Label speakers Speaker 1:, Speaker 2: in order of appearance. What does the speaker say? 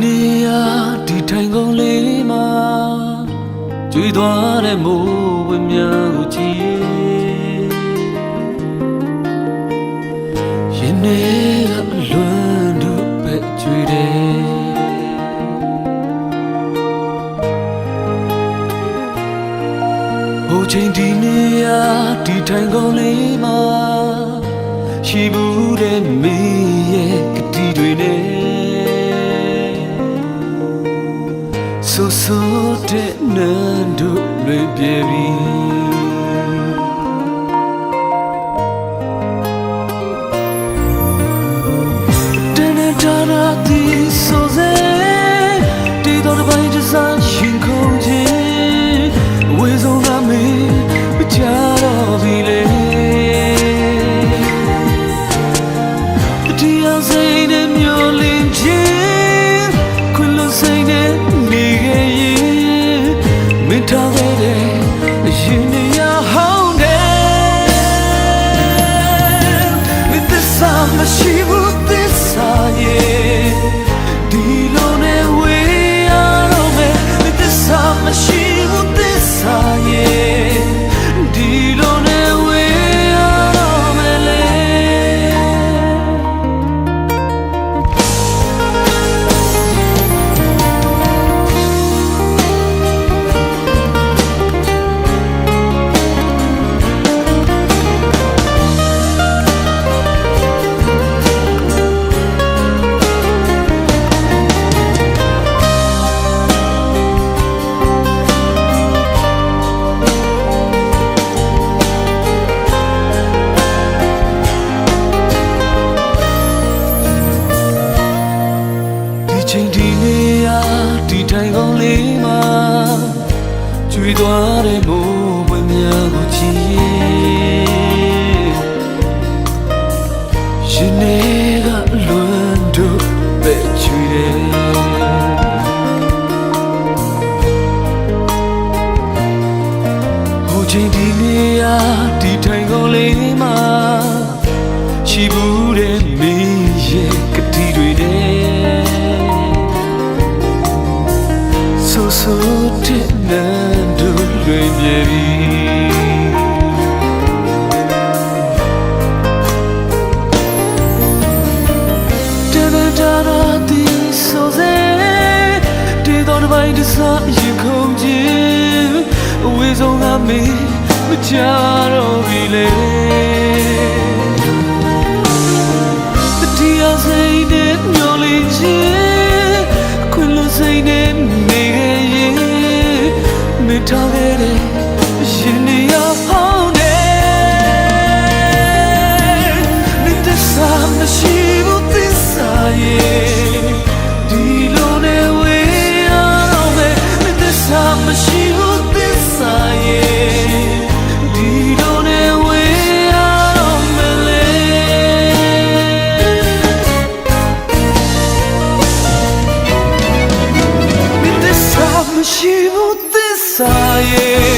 Speaker 1: နေရဒီထိုင်ကုန်လေးမှာကျွေးသွားတဲ့မိုးဝင်းများကိုကြည့်ရင်ထဲကအလွမ်းတို့ပဲကျွေးတယ်ဟိုချိန်ဒီနေရဒီထိုင်ကုန်လေးမှာရှိဘူးတဲ့မင်းရဲ့ကတိတွေနဲ့ဆိုဆိုတဲ့နန်းတို့လွင်ပြေပြီတနေ့တာနာတီဆိုစေတီတော်တစ်ပိုင်းတစ်စားရှင်ခုန်ခြင်းဝေဆုံးကမေမကြတော့ပြီလေတရားစိတ်နဲ့မျောလင်းခြင်းခွင်လို့စိတ်နဲ့နေခဲ့ရင်မင်းထားခဲ့တဲ့အရင်နေရဟောင်းတယ်မင်းသစ္စာမရှိဘူးသစ္စာရဲ့ဒီလိုနဲ့ဝေးရတော့မယ်မင်းသစ္စာမရှိဘူးသစ္စာရဲ့ဒီလိုနဲ့ဝေးရတော့မယ်လေဒီနေရဒီထိုင်ကုန်လေးမှာကျွေးသွားတဲ့မိုးဝင်းများကိုကြည့်ရင်နေကလွမ်းတို့ပဲကျွေးတယ်ဟိုချိန်ဒီနေရဒီထိုင်ကုန်လေးမှာရှိဘူးတဲ့မင်းရဲ့ကတိတွေနဲ့ဆိုတဲ့နန်းတို့လွင်ပြေပြီတနေ့တာနာတီဆိုစေတေတော်တစ်ပိုင်းတစ်စားရင်ခုန်ခြင်းအဝေးဆုံးကမင်းမကြတော့ပြီလေတရားစိတ်နဲ့မျောလင်းခြင်းခွင်လို့စိတ်နဲ့နေခဲ့ရင်မထားခဲ့တဲ့ရင်နေရဟောင်းတယ်မင်းသစ္စာမရှိဘူးသစ္စာရဲ့ဒီလိုနဲ့ဝေးရတော့မယ်မင်းသစ္စာမရှိဘူးသစ္စာရဲ့ဒီလိုနဲ့ဝေးရတော့မယ်လေမရှိဘူးသစ္စာရဲ့